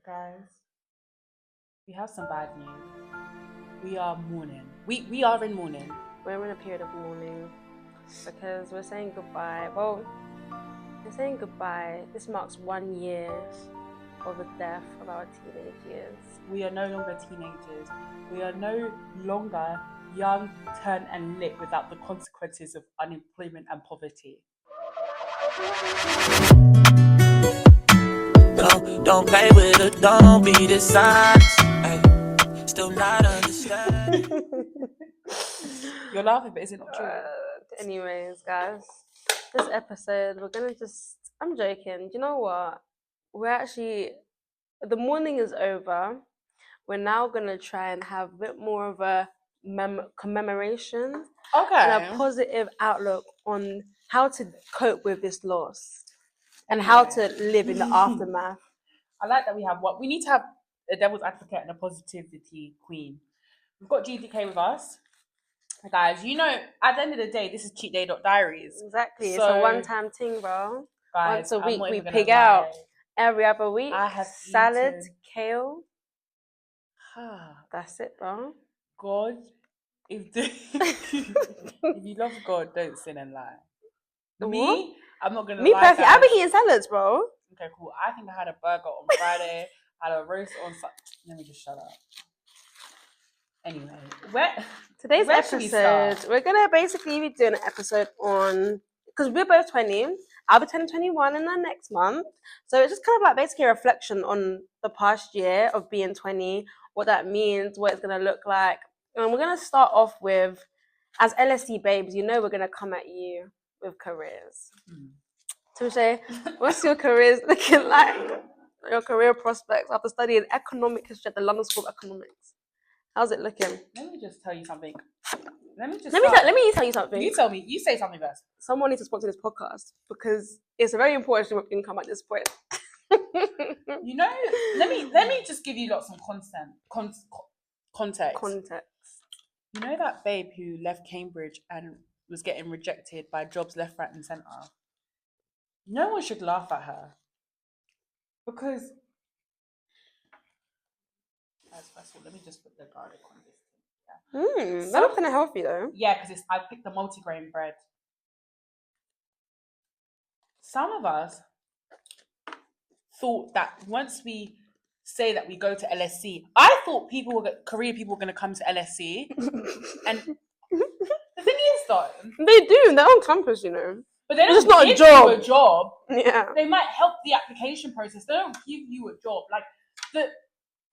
Guys, we have some bad news. We are mourning. We are in mourning. We're in a period of mourning because we're saying goodbye. Well, we're saying goodbye. This marks 1 year of the death of our teenage years. We are no longer teenagers. We are no longer young, turned, and lit without the consequences of unemployment and poverty. Don't play with it, don't be dishonest. Still not understand. You're laughing, but is it not true? Anyways, guys, this episode we're gonna I'm joking. Do you know what? The morning is over. We're now gonna try and have a bit more of a commemoration and a positive outlook on how to cope with this loss and how to live in the aftermath. I like that we need to have a devil's advocate and a positivity queen. We've got GDK with us. Guys, you know, at the end of the day, this is cheatday.diaries. Exactly. It's a one-time thing, bro. Guys, once a week we pig out. Every other week, I have salad, kale. That's it, bro. God, if you love God, don't sin and lie. Me, I'm not gonna lie. Me personally, I've been eating salads, bro. Okay, cool. I think I had a burger on Friday. I had a roast on Let me just shut up. Anyway, today's episode, we're gonna basically be doing an episode on, because we're both 20. I'll be turning 21 in the next month, so it's just kind of like basically a reflection on the past year of being 20, what that means, what it's gonna look like, and we're gonna start off with, as LSE babes, you know, we're gonna come at you with careers. Touche, what's your careers looking like? Your career prospects after studying economic history at the London School of Economics. How's it looking? Let me just tell you something. Let me tell you something. You tell me. You say something first. Someone needs to sponsor this podcast because it's a very important stream of income at this point. You know, let me just give you lots of context. You know that babe who left Cambridge and was getting rejected by jobs left, right, and centre? No one should laugh at her because. First of all, let me just put the garlic on this. That looks kind of healthy though. Yeah, because I picked the multigrain bread. Some of us thought that once we say that we go to LSE, I thought career people were going to come to LSE. And the thing is though, they do, they're on campus, you know. But they don't just not give you a job. Yeah. They might help the application process. They don't give you a job.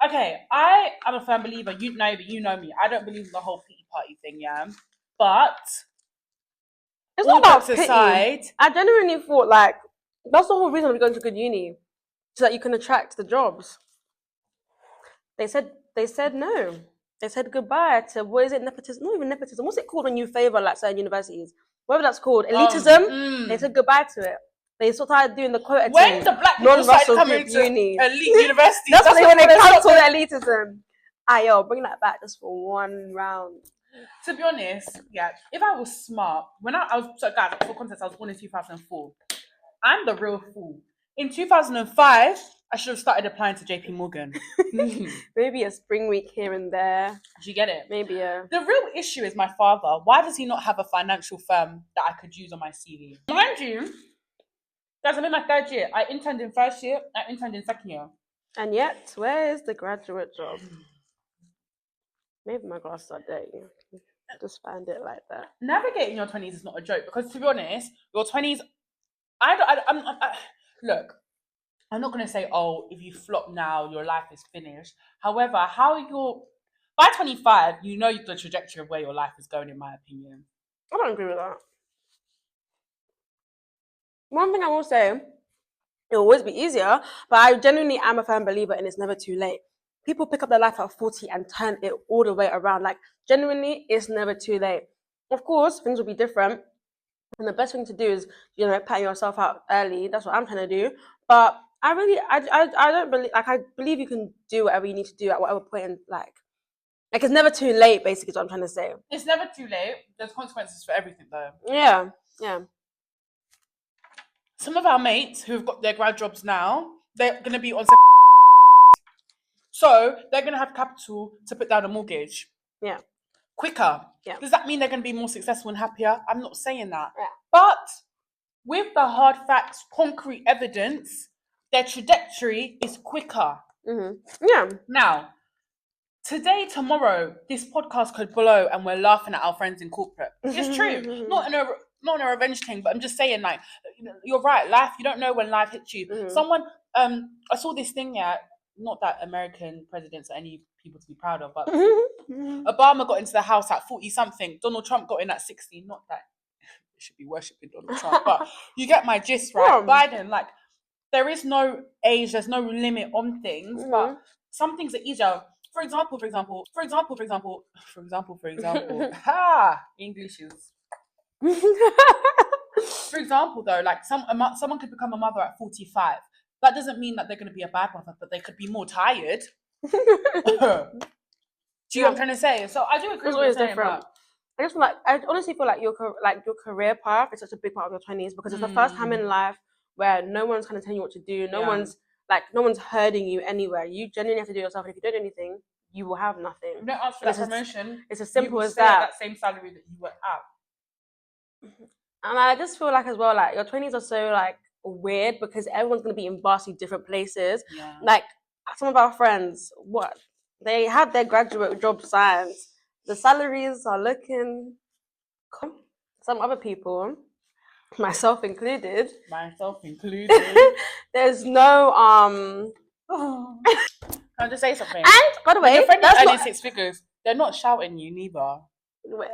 Okay, I am a firm believer. You know me. I don't believe in the whole pity party thing, yeah. But it's not about pity. I genuinely thought that's the whole reason we're going to good uni, so that you can attract the jobs. They said no. They said goodbye to, what is it, nepotism? Not even nepotism. What's it called when you favour certain universities? Whatever that's called, elitism. They said goodbye to it. They started doing the quota when the black people started coming to elite universities. That's when they cancelled the elitism. Yo, bring that back just for one round. To be honest, yeah, if I was smart, when I was, so guys, for context, I was born in 2004. I'm the real fool. In 2005, I should have started applying to JP Morgan. Maybe a spring week here and there. Do you get it? Maybe a... The real issue is my father. Why does he not have a financial firm that I could use on my CV? Mind you, guys, I'm in my third year. I interned in first year. I interned in second year. And yet, where is the graduate job? Maybe my glasses are dirty. Just find it like that. Navigating your 20s is not a joke because, to be honest, your 20s... Look, I'm not going to say, if you flop now, your life is finished. However, by 25, you know the trajectory of where your life is going, in my opinion. I don't agree with that. One thing I will say, it will always be easier, but I genuinely am a firm believer in it's never too late. People pick up their life at 40 and turn it all the way around. Genuinely, it's never too late. Of course, things will be different. And the best thing to do is, pat yourself out early. That's what I'm trying to do. But I don't believe, I believe you can do whatever you need to do at whatever point in, it's never too late, basically, is what I'm trying to say. It's never too late. There's consequences for everything, though. Yeah. Some of our mates who've got their grad jobs now, they're going to be on So they're going to have capital to put down a mortgage. Yeah. Quicker. Yeah. Does that mean they're going to be more successful and happier? I'm not saying that. Yeah. But with the hard facts, concrete evidence, their trajectory is quicker. Yeah. Now, today, tomorrow, this podcast could blow and we're laughing at our friends in corporate. It's true. Not in a revenge thing, but I'm just saying, like, you're right. Life, you don't know when life hits you. Someone, I saw this thing, not that American presidents are any people to be proud of, but Obama got into the house at 40 something. Donald Trump got in at 60. Not that we should be worshipping Donald Trump, but you get my gist, right? Biden, like, there is no age, there's no limit on things, but some things are easier. For example, English is. For example, though, like someone could become a mother at 45. That doesn't mean that they're going to be a bad mother, but they could be more tired. Do you know what I'm trying to say? So I do agree with what you're saying, but I honestly feel like your career path is such a big part of your 20s because it's the first time in life where no one's kind of telling you what to do. No one's hurting you anywhere. You genuinely have to do it yourself. And if you don't do anything, you will have nothing. You don't ask for that promotion. It's as simple as that. that. That same salary that you were at. And I just feel like as well, like your 20s are so like weird because everyone's gonna be in vastly different places. Yeah. Like some of our friends, they had their graduate job signs. The salaries are looking. Some other people, myself included. There's no Can I just say something? And by the way, your friend is earning 6 figures. They're not shouting you neither. Well,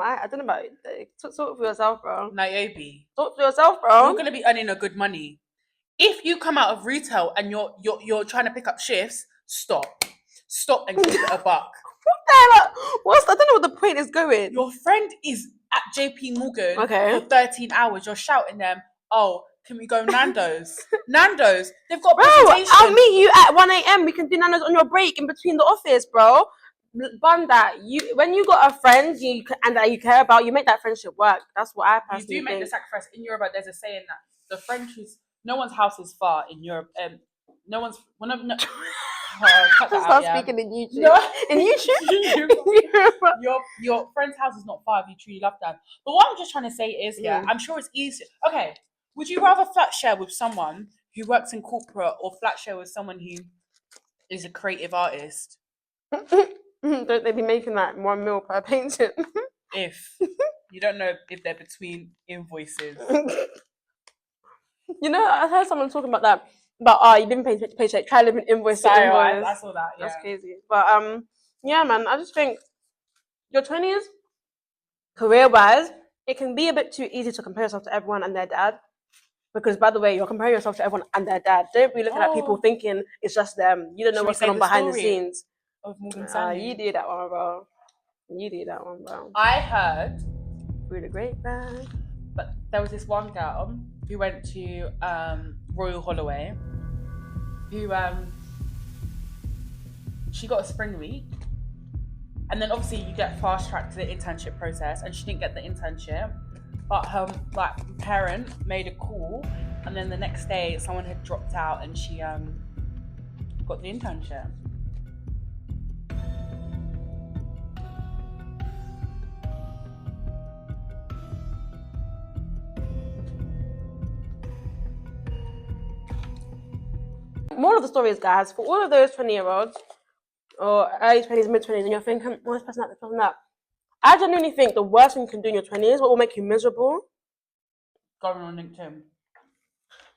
I don't know about it. Talk for yourself, bro. Niobe. Talk for yourself, bro. You're gonna be earning a good money. If you come out of retail and you're trying to pick up shifts, stop and give it a buck. What the hell? I don't know what the point is going. Your friend is at JP Morgan for 13 hours. You're shouting them, oh, can we go Nando's? Nando's, they've got bro, presentation. I'll meet you at 1 a.m. We can do Nando's on your break in between the office, bro. Bun that. When you got a friend that you care about, you make that friendship work. That's what I personally think. You do make the sacrifice. In Europe, there's a saying that the friend who's no one's house is far in Europe. No one's Start speaking in YouTube. No. In YouTube? your friend's house is not far if you truly love them. But what I'm just trying to say is, I'm sure it's easy. Okay, would you rather flat share with someone who works in corporate or flat share with someone who is a creative artist? Don't they be making that $1 million per painting? If you don't know if they're between invoices. You know, I heard someone talking about that. But you didn't pay paycheck. Try living invoice to invoice. I saw that. Yeah. That's crazy. But yeah, man. I just think your 20s, career-wise, it can be a bit too easy to compare yourself to everyone and their dad. Because by the way, you're comparing yourself to everyone and their dad. Don't be looking at people thinking it's just them. You don't know what's going on behind the scenes. Of Morgan Stanley. You do that one, bro. I heard through the grapevine. But there was this one girl who went to Royal Holloway who she got a spring week, and then obviously you get fast tracked to the internship process, and she didn't get the internship, but her parent made a call, and then the next day someone had dropped out and she got the internship. More of the story is, guys, for all of those 20-year-olds or early 20s, mid 20s, and you're thinking, oh, this person that. I genuinely think the worst thing you can do in your 20s, what will make you miserable, going on LinkedIn,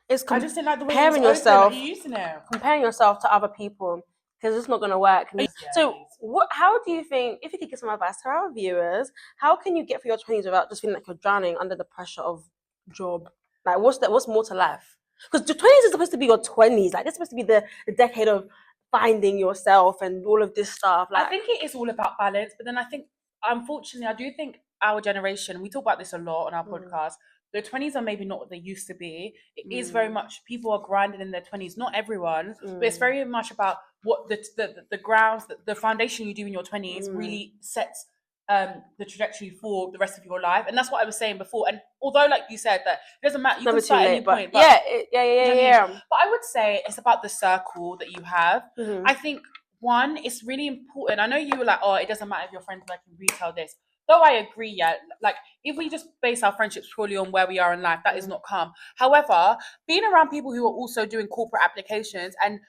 is I just didn't like the way comparing yourself. You're using it. Comparing yourself to other people, because it's not going to work. So, how do you think, if you could give some advice to our viewers, how can you get through your 20s without just feeling like you're drowning under the pressure of job? Like, what's more to life? Because your 20s is supposed to be your 20s. Like, it's supposed to be the decade of finding yourself and all of this stuff. Like, I think it is all about balance. But then I think, unfortunately, I do think our generation, we talk about this a lot on our podcast, the 20s are maybe not what they used to be. It is very much, people are grinding in their 20s. Not everyone, but it's very much about what the grounds, the foundation you do in your 20s really sets the trajectory for the rest of your life. And that's what I was saying before. And although, like you said, that it doesn't matter, you can start at any point. But yeah. But I would say it's about the circle that you have. Mm-hmm. I think, one, it's really important. I know you were like, oh, it doesn't matter if your friends work in retail, this. Though I agree, yeah, like if we just base our friendships purely on where we are in life, that is not calm. However, being around people who are also doing corporate applications and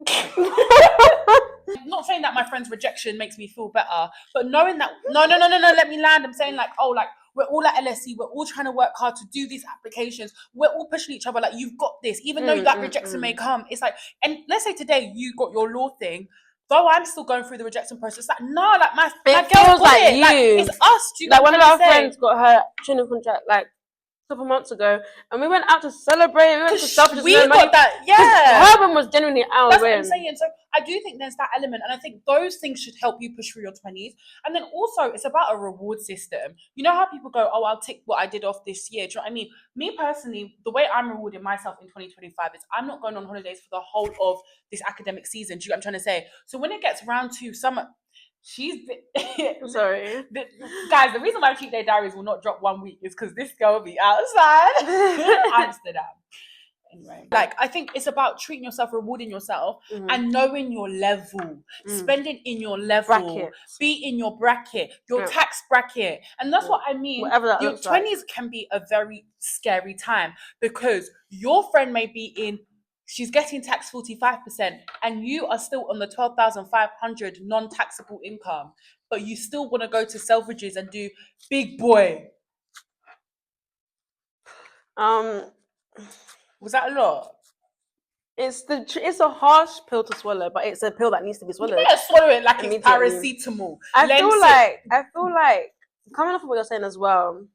I'm not saying that my friend's rejection makes me feel better, but knowing that no, let me land. I'm saying like, oh, like we're all at LSE, we're all trying to work hard to do these applications, we're all pushing each other, like you've got this, even though that rejection may come. It's like, and let's say today you got your law thing, though I'm still going through the rejection process, like no, like my girl got like it. You. Like it's us. Do you like one of our friends got her training contract like a couple months ago, and we went out to celebrate. We went to Selfridges. We got that, yeah. Her one was genuinely our That's win. what I'm saying. So I do think there's that element, and I think those things should help you push through your 20s. And then also, it's about a reward system. You know how people go, "Oh, I'll tick what I did off this year." Do you know what I mean? Me personally, the way I'm rewarding myself in 2025 is I'm not going on holidays for the whole of this academic season. Do you know what I'm trying to say? So when it gets round to summer. Sorry. Guys, the reason why Cheat Day Diaries will not drop 1 week is because this girl will be outside Amsterdam. Anyway, like I think it's about treating yourself, rewarding yourself, and knowing your level, spending in your level, be in your bracket, your tax bracket. And that's what I mean. Your 20s can be a very scary time because your friend may be in, she's getting taxed 45%, and you are still on the 12,500 non-taxable income, but you still want to go to Selfridges and do big boy. Was that a lot? It's a harsh pill to swallow, but it's a pill that needs to be swallowed. Yeah, swallow it like it's paracetamol. I feel like coming off of what you're saying as well,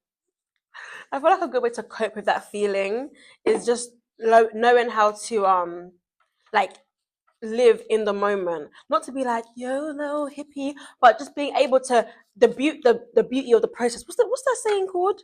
I feel like a good way to cope with that feeling is just knowing how to like live in the moment, not to be like YOLO hippie, but just being able to the beauty of the process. What's that saying called?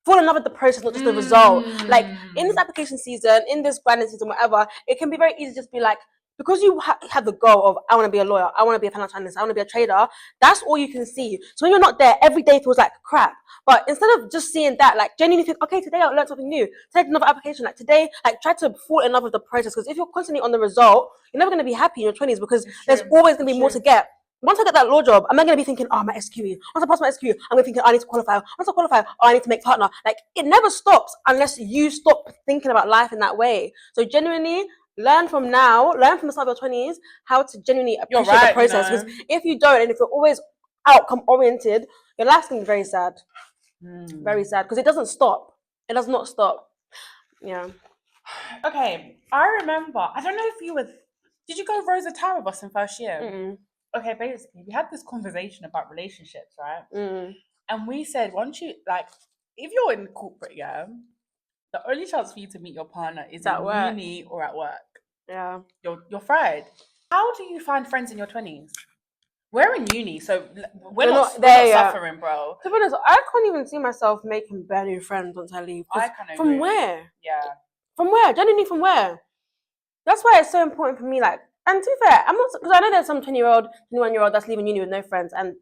Fall in love with the process, not just the result. Like in this application season, in this branding season, whatever, it can be very easy to just be like, because you have the goal of I want to be a lawyer, I want to be a financial analyst, I want to be a trader. That's all you can see. So when you're not there, every day feels like crap. But instead of just seeing that, like genuinely think, okay, today I learned something new. Take another application. Like today, like try to fall in love with the process. Because if you're constantly on the result, you're never going to be happy in your 20s because there's always going to be more to get. Once I get that law job, I'm not going to be thinking, oh, my SQE. Once I pass my SQE, I'm going to be thinking, I need to qualify. Once I qualify, oh, I need to make partner. Like, it never stops unless you stop thinking about life in that way. So genuinely, learn from the start of your 20s, how to genuinely appreciate the process. Because if you don't, and if you're always outcome-oriented, your life's going to be very sad. Very sad. Because it doesn't stop. It does not stop. Yeah. Okay, I remember, I don't know if you were, did you go Rosa Tower with us in first year? Mm-mm. Okay, basically, we had this conversation about relationships, right? And we said, once you, like, if you're in corporate, yeah, the only chance for you to meet your partner is at uni or at work. Yeah. You're fried. How do you find friends in your 20s? We're in uni, so we're not suffering, bro. To be honest, I can't even see myself making brand new friends once I leave. I can't agree. From where? Yeah. From where? Genuinely from where? That's why it's so important for me, like, and to be fair, I'm not, because I know there's some 20-year-old, 21-year-old that's leaving uni with no friends, and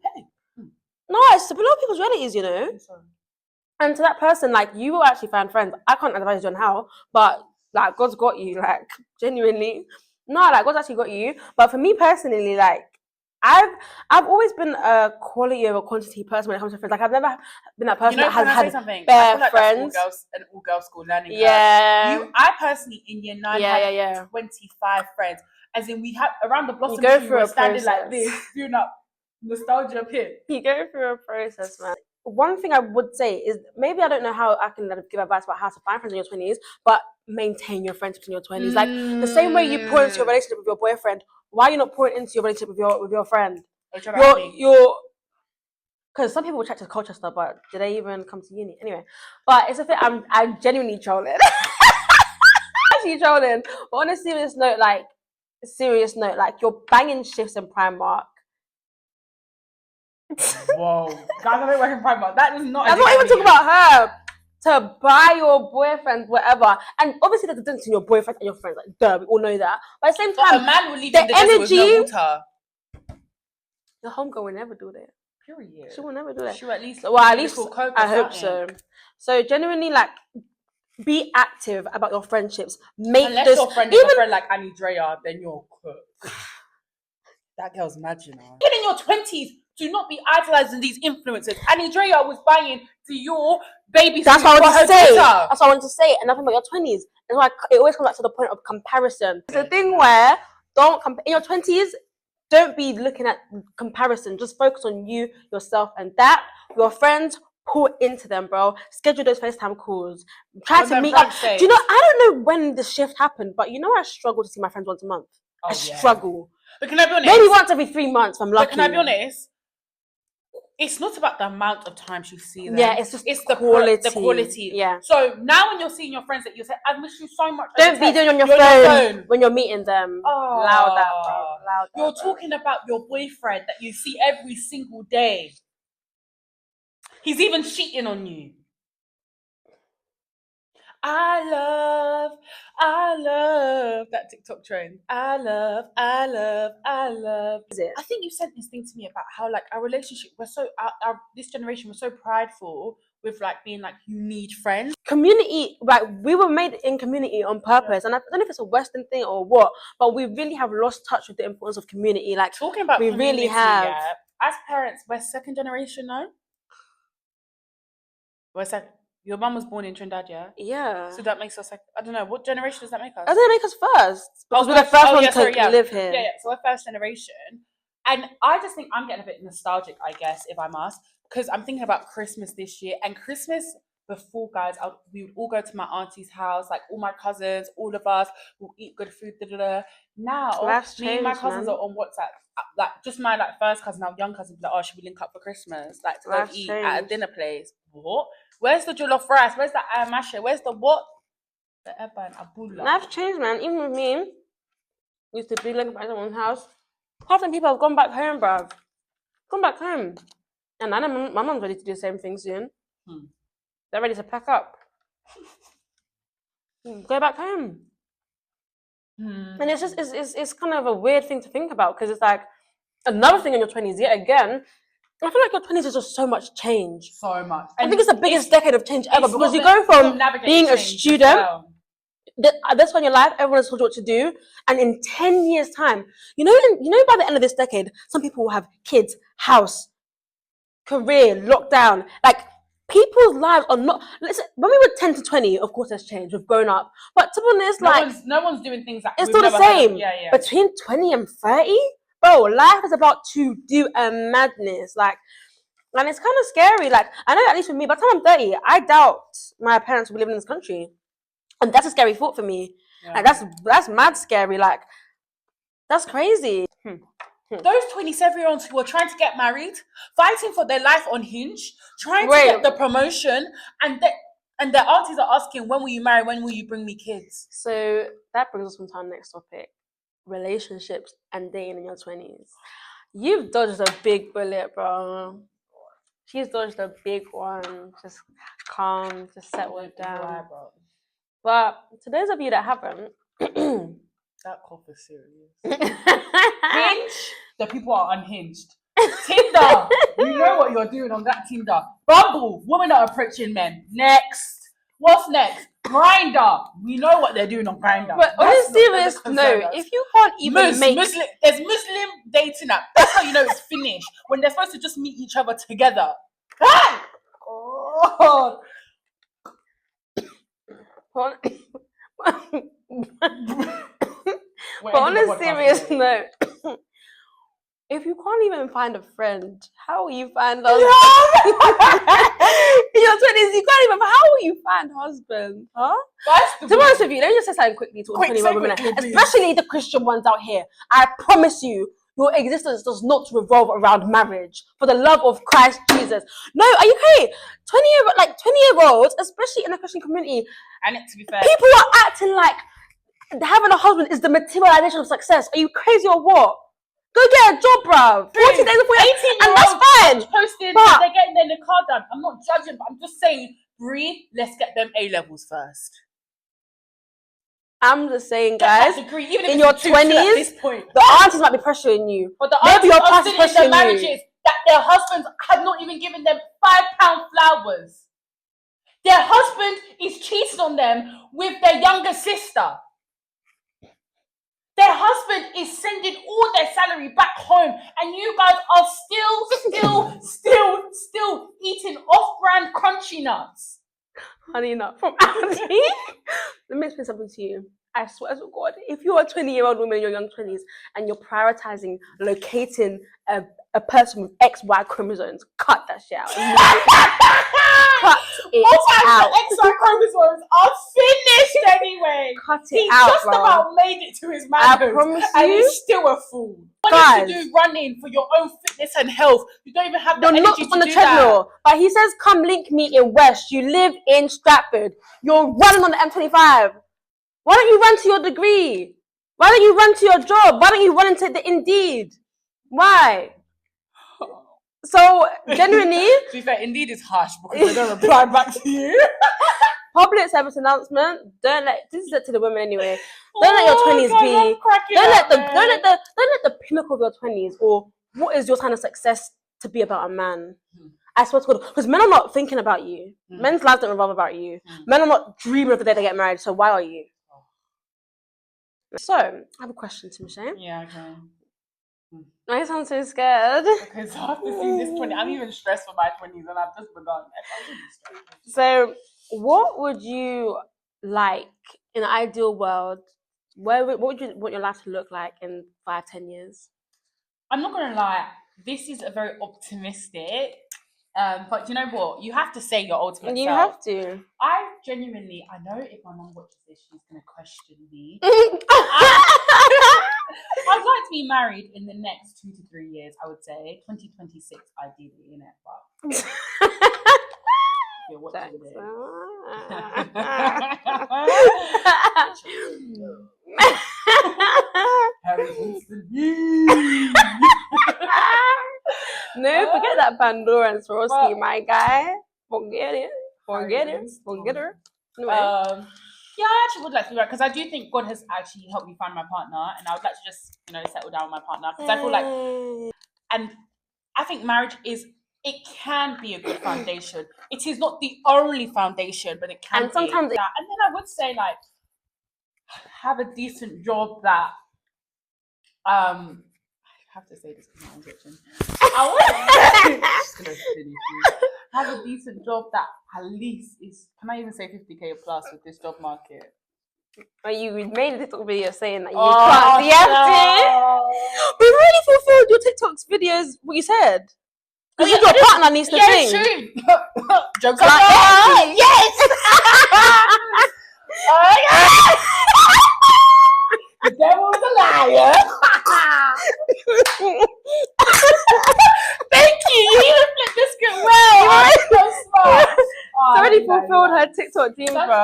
no, it's below people's realities, you know. And to that person, like, you will actually find friends. I can't advise you on how, but like, God's got you, like, genuinely. No, like, God's actually got you. But for me personally, like, I've always been a quality over quantity person when it comes to friends. Like, I've never been that person that has had bare friends. That's an all-girls school learning curve. Yeah. I personally in year 9 had 25 friends. As in, we had around the blossom tree, we were standing like this, doing up nostalgia pit. You go through a process, man. One thing I would say is, maybe I don't know how I can give advice about how to find friends in your 20s, but maintain your friendships in your 20s. Like, the same way you pour into your relationship with your boyfriend, why are you not pouring into your relationship with your friend? You're because some people will check to Colchester, but do they even come to uni? Anyway, but it's a thing. I'm genuinely trolling. Actually trolling. But on a serious note, like you're banging shifts in Primark. Whoa, guys, I don't work in Primark. That is not. I'm not even talking about her. To buy your boyfriend whatever, and obviously there's a difference between your boyfriend and your friends. Like, duh, we all know that. But at the same time, a man will leave the energy with no water. Your homegirl will never do that. Period. She will never do that. She will at least. Well, at least I hope so. So genuinely, like, be active about your friendships. Unless your friend is a friend like Annie Drea, then you're cooked. That girl's mad, you know. Even in your 20s, do not be idolizing these influencers. Annie Drea was buying Dior baby. That's what I want to say. That's what I want to say. And nothing about your 20s. It's like it always comes back to the point of comparison. It's a thing where don't compare in your 20s. Don't be looking at comparison. Just focus on you, yourself, and that. Your friends, pour into them, bro. Schedule those FaceTime calls. Try to meet up. Do you know, I don't know when the shift happened, but you know I struggle to see my friends once a month. I struggle. But can I be honest? Maybe once every 3 months, I'm lucky. But can I be honest? It's not about the amount of time you see them. Yeah, it's the quality. The quality. Yeah. So now when you're seeing your friends that you say, I miss you so much. Don't be doing on your phone when you're meeting them. Oh, loud that, bro. Loud that, you're talking about your boyfriend that you see every single day. He's even cheating on you. I love that TikTok trend. I love. Is it? I think you sent this thing to me about how like our relationship was so this generation was so prideful with like being like you need friends. Community, like we were made in community on purpose, and I don't know if it's a Western thing or what, but we really have lost touch with the importance of community. Like talking about we really have. Yeah, as parents, we're second generation now. We're second. Your mum was born in Trinidad, yeah? Yeah. So that makes us like, I don't know, what generation does that make us? I think it makes us first. Because we're the first one to live here. Yeah, so we're first generation. And I just think I'm getting a bit nostalgic, I guess, if I must. Because I'm thinking about Christmas this year. And Christmas before, guys, we would all go to my auntie's house, like all my cousins, all of us, we'll eat good food, Now, me and my cousins are on WhatsApp. Like, just my like first cousin, our young cousin, like, oh, should we link up for Christmas? Like, to go eat at a dinner place. What? Where's the jollof rice? Where's the ayamashe? Where's the what? The eba and abula. Life's changed, man. Even with me, used to be linked by someone's house. Half the people have gone back home, bruv. Gone back home. And I know my mum's ready to do the same thing soon. They're ready to pack up. Go back home. And it's just, it's kind of a weird thing to think about because it's like another thing in your 20s yet again. I feel like your 20s is just so much change. So much. I think it's the biggest decade of change ever because you go from being a student, this point in your life, everyone has told you what to do, and in 10 years' time, you know, by the end of this decade, some people will have kids, house, career, lockdown. Like, people's lives are not. Listen, when we were 10 to 20, of course, there's change. We've grown up, but to be honest, no one's doing things like it's still the same. Between 20 and 30. Bro, life is about to do a madness, like, and it's kind of scary. Like, I know at least for me, by the time I'm 30, I doubt my parents will be living in this country, and that's a scary thought for me. Yeah. Like, that's mad scary. Like, that's crazy. Those 27-year-olds who are trying to get married, fighting for their life on Hinge, trying to get the promotion, and their aunties are asking, when will you marry? When will you bring me kids? So that brings us on to our next topic. Relationships and dating in your 20s. You've dodged a big bullet, bro. She's dodged a big one. Just calm, just settle down. But to those of you that haven't, that cough is serious. Hinge, the people are unhinged. Tinder, you know what you're doing on that Tinder. Bumble, women are approaching men. Next. What's next? Grindr. We know what they're doing on Grindr. But on a serious note, if you can't even there's Muslim dating app. That's how you know it's finished. When they're supposed to just meet each other together. Oh. But on a serious note, if you can't even find a friend, how will you find husband? In your 20s, you can't even. How will you find husband? Huh? To be honest with you, let me just say something quickly to all 21 women, especially the Christian ones out here. I promise you, your existence does not revolve around marriage. For the love of Christ Jesus. No, are you okay? 20-year-olds, especially in the Christian community, and to be fair, people are acting like having a husband is the materialization of success. Are you crazy or what? Go get a job, bruv. 40 days before 18, and that's fine. Posting, they're getting their car done. I'm not judging, but I'm just saying, breathe. Let's get them A levels first. I'm just saying, Get that guys, degree, even if in it's your a 2-2 at 20s, this point. the aunties might be pressuring you. But the Maybe your aunties are past is still in the pressuring marriages you. that their husbands have not even given them £5 flowers. Their husband is cheating on them with their younger sister. Their husband is sending all their salary back home, and you guys are still eating off-brand crunchy nuts. Honey nut from Aldi. Let me explain something to you. I swear to God, if you're a 20-year-old woman in your young 20s and you're prioritizing locating a person with XY chromosomes, cut that shit out. Cut it out. The XY chromosomes are finished anyway. Cut it He out, just bro. about made it to his I manhood, promise and you. he's still a fool. You Guys, want to do running for your own fitness and health. You don't even have the you're not energy on to the do treadmill. But he says, come link me in West. You live in Stratford. You're running on the M25. Why don't you run to your degree? Why don't you run to your job? Why don't you run into the Indeed? Why? So, genuinely... To be fair, Indeed is harsh because they don't reply back to you. Public service announcement. Don't let... This is it to the women anyway. Don't let your 20s be... Don't let the pinnacle of your 20s or what is your kind of success to be about a man. I swear to God, because men are not thinking about you. Men's lives don't revolve about you. Men are not dreaming of the day they get married, so why are you? So, I have a question to Michelle. Yeah, okay. I sound so scared. Because after seeing this 20, I'm even stressed for my 20s and I've just begun. I'm really stressed. So, what would you like in an ideal world? What would you want your life to look like in 5-10 years? I'm not going to lie, this is a very optimistic, but you know what? You have to say your ultimate You self. have to. I genuinely, I know if my mum watches this, she's going to question me. I'd like to be married in the next 2 to 3 years, I would say. 2026, ideally, innit? But you're watching this. Harry Winston. No, forget that Pandora and Swarovski, my guy. Forget it. Anyway. Yeah, I actually would like to be married because I do think God has actually helped me find my partner, and I would like to just, settle down with my partner because I feel like, and I think marriage can be a good foundation. It is not the only foundation, but it can. And sometimes, and then I would say have a decent job that I have to say this because I'm watching. Have a decent job that at least is, can I even say 50k plus with this job market? But you made a TikTok video saying that you can't. You have to. We really fulfilled your TikTok's videos. What you said. Because your partner needs to sing. True. Jokes on you. Yes. The devil is a liar. Thank you. You even flipped the script well. So smart. Already fulfilled her TikTok dream, bro.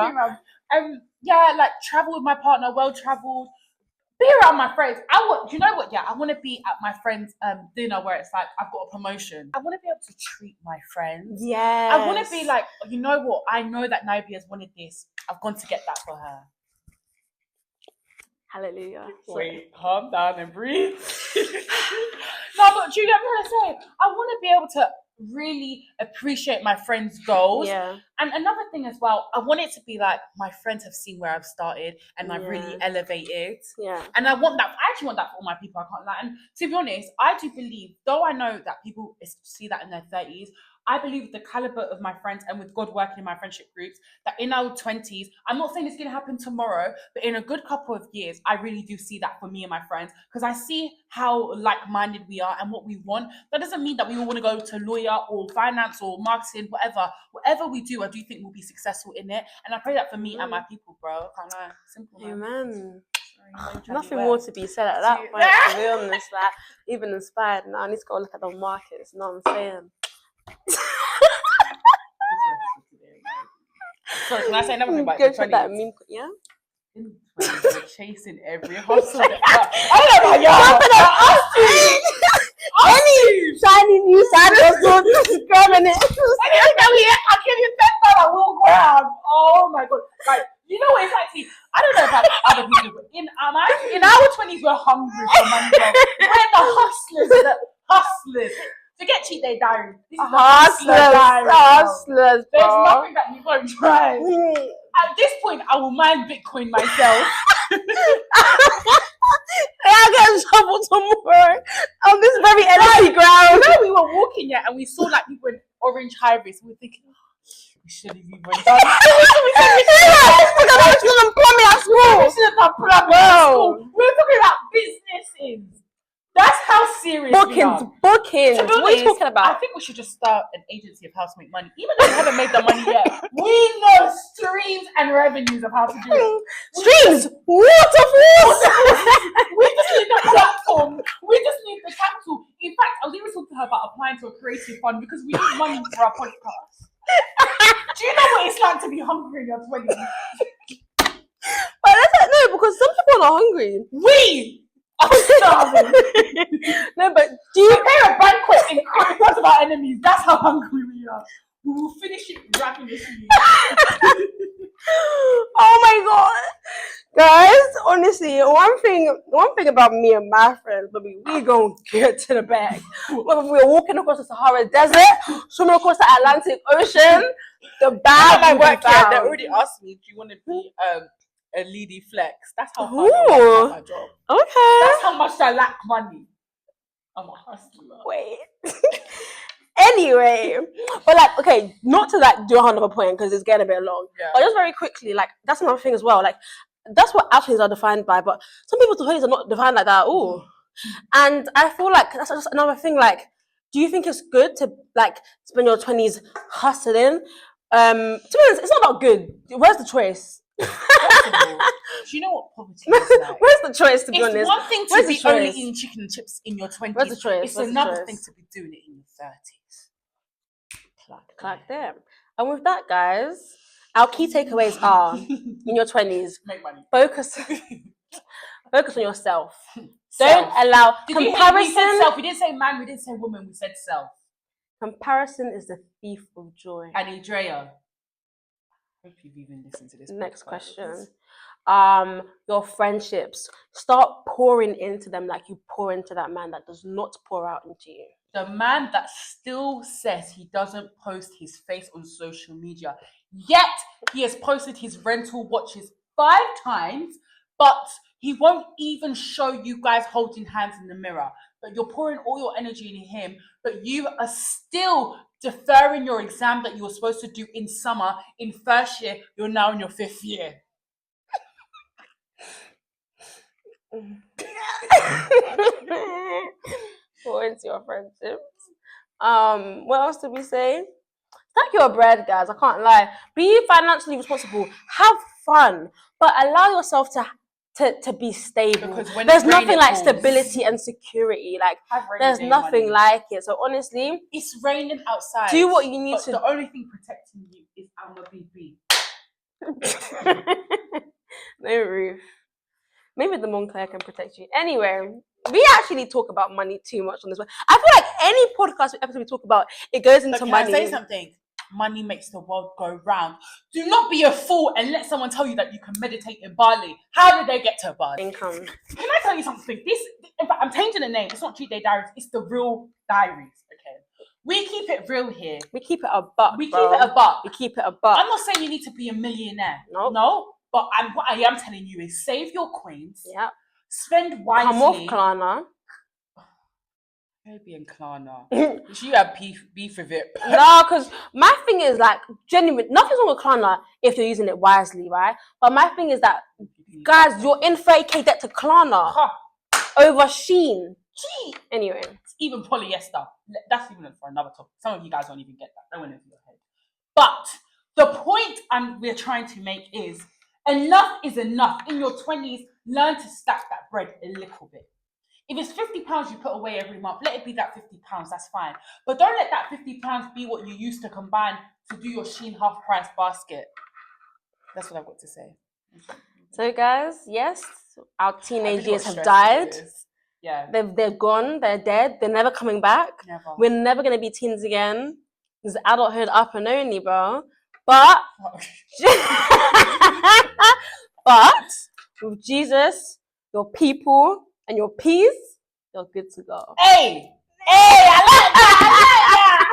Yeah, like travel with my partner, well traveled. Be around my friends. You know what? Yeah, I want to be at my friend's dinner where it's like I've got a promotion. I want to be able to treat my friends. Yeah. I want to be like, you know what? I know that Naomi has wanted this. I've gone to get that for her. Hallelujah. Wait, calm down and breathe. No, but Julie, I'm gonna say, I want to be able to really appreciate my friends' goals. Yeah. And another thing as well, I want it to be like my friends have seen where I've started and I've really elevated. Yeah. And I actually want that for all my people, I can't lie. And to be honest, I do believe, though I know that people see that in their 30s, I believe the caliber of my friends and with God working in my friendship groups, that in our 20s, I'm not saying it's going to happen tomorrow, but in a good couple of years, I really do see that for me and my friends, because I see how like-minded we are and what we want. That doesn't mean that we all want to go to lawyer or finance or marketing, whatever. Whatever we do, I do think we'll be successful in it. And I pray that for me and my people, bro. Can't lie. Simple, man. Amen. Sorry, nothing more to be said at that point, to be honest. Like, even inspired now, I need to go look at the markets. You know what I'm saying? Sorry, can I say another thing about Go the 20s? that meme, yeah? In the 20s, we're chasing every hustle. I don't know about y'all. Any shiny new sandals, grabbing it. I give you $10, I will grab. Oh my God. Like, you know what it's actually, I I don't know about other people, but in our 20s, we're hungry for money. We're the hustlers. Forget Cheat Day Diaries. This is the hustlers, bro. There's nothing that you won't try. At this point, I will mine Bitcoin myself. I'll get in trouble tomorrow on this very empty ground. You know, we were walking and we saw like people in orange high-vis. We were thinking, we should have even done that. We should have plumbing at school. We should have done plumbing at school. We're talking about businesses. That's how serious we are. Bookings. What are you talking about? I think we should just start an agency of how to make money. Even though we haven't made the money yet, we know streams and revenues of how to do it. Streams? Waterfalls? We just need the platform. We just need the capital. In fact, I was even talking to her about applying to a creative fund because we need money for our podcast. Do you know what it's like to be hungry in your 20s? But no, because some people are hungry. I'm starving. No, but do you prepare a banquet in front of our enemies? That's how hungry we are. We will finish it miraculously. Oh my god, guys! Honestly, one thing about me and my friends, baby, we gonna get to the bag. Whether we're walking across the Sahara Desert, swimming across the Atlantic Ocean, the bag I work They out. already asked me, do you want to be a leady flex? That's how hard I work at my job. Okay. That's how much I lack money. I'm a hustler. Wait. Anyway, but like, okay, not to like do another point because it's getting a bit long. Yeah. But just very quickly, like that's another thing as well. Like that's what outfits are defined by, but some people's holidays are not defined like that. Oh, and I feel like that's just another thing. Like, do you think it's good to like spend your 20s hustling? To be honest, it's not about good. Where's the choice? Do you know what poverty is like? Where's the choice, to be honest? It's one thing to be only eating chicken and chips in your 20s. Where's the choice? It's another thing to be doing it in your 30s. Clack them. And with that, guys, our key takeaways are in your 20s, make money. Focus on yourself. Don't allow comparison. We said self. We didn't say man. We didn't say woman. We said self. Comparison is the thief of joy. And Andrea, hope you've even listened to this. Next question. Your friendships. Start pouring into them like you pour into that man that does not pour out into you. The man that still says he doesn't post his face on social media, yet he has posted his rental watches 5 times, but he won't even show you guys holding hands in the mirror. But you're pouring all your energy into him, but you are still deferring your exam that you were supposed to do in summer. In first year, you're now in your 5th year. Pour into your friendships. What else did we say? Stack your bread, guys. I can't lie. Be financially responsible. Have fun, but allow yourself to be stable. Because there's nothing like stability and security. Like there's nothing like it. So honestly, it's raining outside. Do what you need to. The only thing protecting you is our BB. No roof. Maybe the Montclair can protect you. Anyway, we actually talk about money too much on this one. I feel like any podcast episode we talk about, it goes into money. Can I say something? Money makes the world go round. Do not be a fool and let someone tell you that you can meditate in Bali. How did they get to Bali? Income. Can I tell you something? In fact, I'm changing the name. It's not Cheat Day Diaries. It's the Real Diaries. Okay. We keep it real here. We keep it a buck. We keep it a buck. We keep it a buck. I'm not saying you need to be a millionaire. Nope. No. But what I am telling you is save your coins. Yeah. Spend wisely. Come off, Klarna. Maybe in Klarna. You have beef with it. No, because my thing is like genuine. Nothing's wrong with Klarna if you're using it wisely, right? But my thing is that, guys, you're in 30k debt to Klarna over Shein. Anyway, it's even polyester. That's even for another topic. Some of you guys don't even get that. That went over your head. But the point we're trying to make is enough is enough. In your 20s, learn to stack that bread a little bit. If it's £50 you put away every month, let it be that £50, that's fine. But don't let that £50 be what you use to combine to do your Shein half-price basket. That's what I've got to say. So guys, yes, our teenage years have died. Yeah. They're gone, they're dead, they're never coming back. Never. We're never going to be teens again. There's adulthood up and only, bro. But But with Jesus, your people, and your peace, you're good to go. Hey, I like that.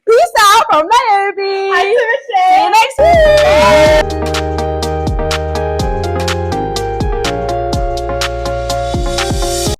Peace out from Naomi. I like that. See you next week.